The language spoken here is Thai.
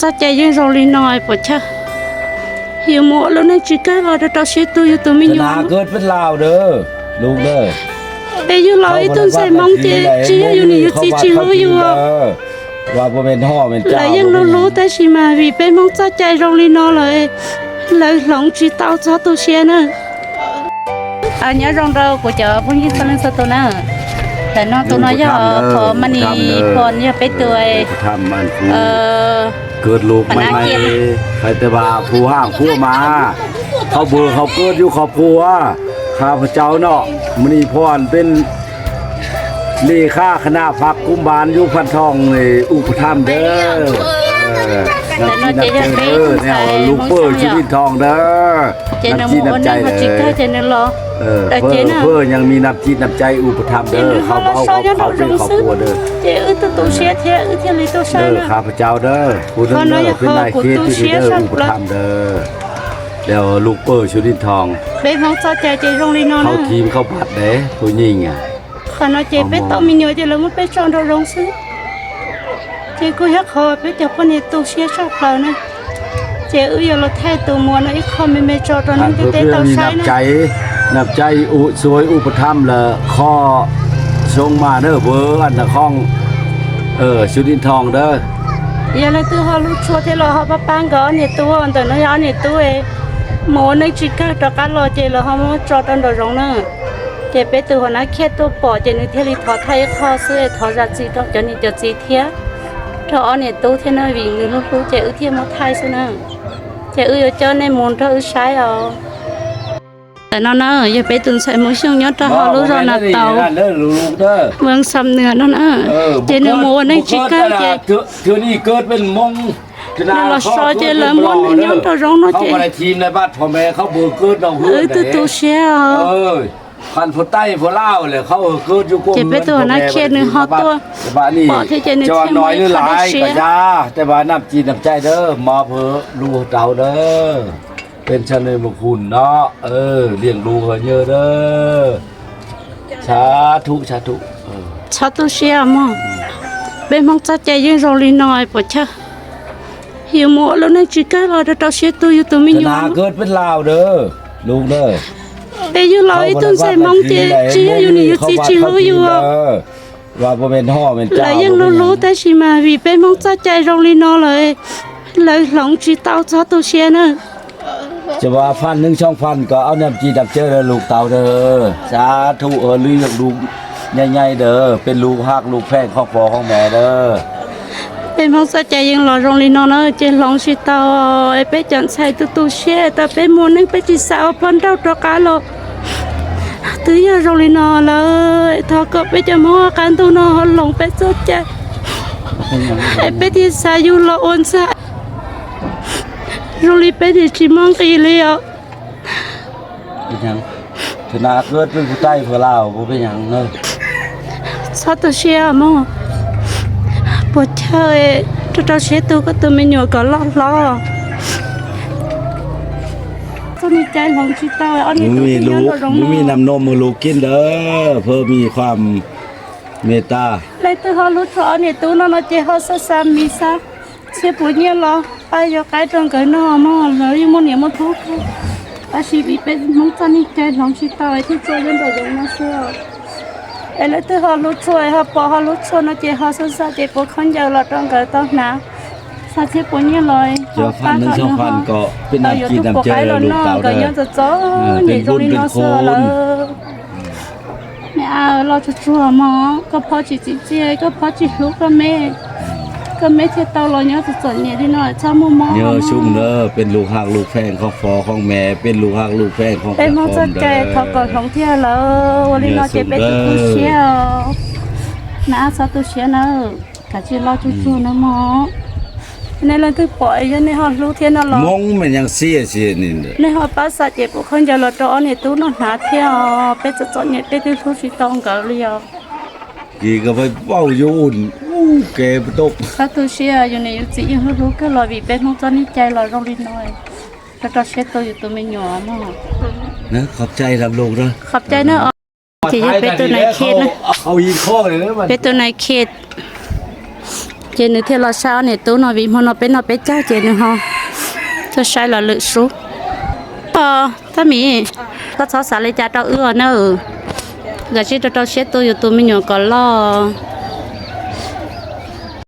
sao chạy những rong lì nồi bỏ cha hiểu mộ lúc này chỉ cái lo tao sẽ tôi tôi mình ช nhớ นะเกิดเป็นลาวเด้อลูกเด้อ để yêu nói tôi sẽ mong chỉ yêu này chỉ lưu yêu ว่าบ่เป็นห่อเป็นเจ้า lại những nó lúแต่chỉ mà vì bên mong sao chạy rong lì nồi lại lòng chỉ tao cho tôi xe nữa à nhớ rong đâu của chợ cũng như sao lên sao tôi nữaแต่น้องตัวน้อยย่อพอมันนี่พรย่อไปตัว ทำมันเกิดลูกใหม่ๆใครแต่ว่าผู้ห้างผู้มาเขาเบื่อเขาเกิดอยู่ครอบครัวข้าพเจ้าเนาะมณีพรเป็นเลขาคณะพักกุมบาลอยู่พันทองในอุปถัมภ์เด้อนักจีนับใจเด้อเนี่ยลูกเปิ้ลชีวิตทองเด้อนักจีนับใจเด้อเพื่อยังมีนับจีนับใจอุปถัมภ์เด้อเขาเป็นครอบครัวเด้อเจ้าตัวเสียเท่เท่เลยตัวใช่นะ ข้าพเจ้าเด้อผู้นั้นเด้อเป็นนายเขตที่เด้ออุปถัมภ์เด้อเดี๋ยวลูกเปิ้ลชีวิตทอง bên mong sao chạy chạy rong đi non เขาทีมเขาบัดเด้ผู้หญิงอ่ะ khả năng chạy bên tao mình nhớ chạy là muốn bên trong đâu rong xứ chạy cứ hết khó bên chụp con này tu xiết sắp vào nè chạy ư giờ là thay tu mua nó ít không mình cho nó cái tết tao sai nè นับใจสวยอุปถัมภ์ละข้อทรงมาเด้อเบอร์อันน่ะของชุดินทองเด้อ giờ là tôi họ lúc chua thì là họ bắt bán gõ này tu anh tự nó nhỏ này tu ấy mỗi nơi chỉ cái cho cá lo chạy là họ muốn cho trong đầu rong nữa chạy bên từ họ nói khét tu bỏ chạy này theo đi thọ thay kho xưa thọ ra gì đó cho nên cho gì thế thọ này tu thế nào vì người lúc tu chạy ư thêm một thay xưa nữa chạy ư cho nên muốn cho ư sai rồiแต่นั่นน่ะอย่าไปตื่นใส่มือช่างยอดถ้าเขารู้เราหน้าเตาเมืองซ้ำเหนือนั่นน่ะเจเนื้อหมูในชิก้าเจเทื่อนี้เกิดเป็นมงนั่นเราซอยเจเลยมงยอดเราร้องเนาะเจเขาในทีมในบ้านพ่อแม่เขาเบิกเกิดเราเฮือตัวตัวเชียวพันผู้ใต้ผู้ลาวเลยเขาเกิดอยู่กลุ่มเจไปตัวนักเขียนหนึ่งเขาตัวบ้านนี้จอน้อยหรือหลายก็ยาแต่ว่าน้ำจีนน้ำใจเด้อมาเพื่อลูกเต่าเด้อเป็นชนในบุคคลเนาะเลี้ยงดูเขาเยอะเด้อสาธุสาธุชาตุเชียมั้งเป็นมังจัดใจยืนรอลีน้อยปะชะหิวหมดแล้วในจิก้าเราจะเชียตัวอยู่ตัวไม่อยู่เกิดเป็นลาวเด้อลูกเด้อแต่อยู่เราไอ้ต้นใส่มังเจียอยู่นี่อยู่จีรู้อยู่ว่าเป็นห่อเป็นเจ้าแล้วยังรู้แต่ชิมาวีเป็นมังจัดใจรอลีน้อยเลยหลงจีเต้าชาตุเชียนะจะว่าฟันหนึ่งช่องฟันก็เอาน้ำจีดับเจอลูกเต่าเด้อสาธุเลี้ยงลูกใหญ่ๆเด้อเป็นลูกฮักลูกแพงครอบครัวของแม่เด้อเป็นพ่อสัจใจยังหล่อรงลีนอนเจลองชิตาไอเป็ดจันใส่ตู้เช่แต่เป็นมูนึงเป็ดจีสาวพันเต้าตระการหลอกตื้อยารงลีนอเลยทอก็เป็ดจะมองการตัวนอหลงเป็ดสัจใจไอเป็ดจีสาวอยู่หล่ออ่อนซะรงลีเป็ดจีมองกี่เลี้ยวเป็นยังชนะเกิดเป็นผู้ใต้ผู้ลาวผู้เป็นยังเนอะชอบตัวเชียร์มั้งปวดเชยตัวเชียร์ตัวก็ตัวไม่หน่วยก็ล้อก็มีใจหลงชิตาอันนี้ตัวมีลูกมีน้ำนมมือลูกกินเด้อเพื่อมีความเมตตาเลยตัวเขารู้ตัวเนี่ยตัวนั้นเราเจเขาสัสามีซะเชื่อปุ่นเนี่ยหรอไปอยู่ใกล้ตรงกันน้อมั้งแล้วยังมันเนี่ยมันทุกข์อาชีพเป็นมุ้งตอนนี้ใจหลงชิตาไอ้ที่เจอยันตัวยังน่าเชื่อเอเลยตัวเขารู้ช่วยเขาพอเขารู้ช่วยนะเจเขาสัสาเจปุ่นคนเดียวเราต้องกันต้องนะสักเชื่อปุ่นเนี่ยเลยเจ้าพันหนึ่งช่องพันก็เป็นน้ำจีนน้ำเจอลูกเต่าเด้อเป็นบุญเป็นคุณไม่เอาเราจะชัวมอก็พอจิตเจก็พอจิตลูกก็แม่เท่าเต่าเราเนี่ยจะสนเนี่ยที่น้อยชาโมมอเยอะชุ่มเด้อเป็นลูกหักลูกแพงของฟอของแม่เป็นลูกหักลูกแพงของเป็นมอจัดใจทอก่อนของเที่ยวแล้ววันนี้เราจะไปตุเชียวนะซาตุเชียนะกะจิเราจู่ๆนะหมอในเรื่องที่ปล่อยในห้องรู้เทียนน่ะหรอมงมันยังเสียนี่ในห้องภาษาเจ็บปวดคนจะรอจอเนี่ยตู้นอนหาเที่ยวไปจะจอดเนี่ยไปที่ทุกที่ต้องกับเรียวกี่ก็ไปเป้าอยู่อุ่นเก็บตกข้าตัวเชียอยู่ในยุติยังรู้ก็รอวีเป็นมองตอนนี้ใจรอร้องรินน้อยแล้วก็เช็ดตัวอยู่ตัวไม่หย่อมากนะขอบใจทำลงนะขอบใจนะจะเป็นตัวไหนเขตนะเอายิงข้อเลยนะมันเป็นตัวไหนเขตจะ chị nữ thì là sao này tú nó vì nó bé cha chị nữa ha cho sai là lựa số ta mi có sáu xả lấy cha tao ưa nữa giờ chỉ tao chết tôi mình nhỏ còn lo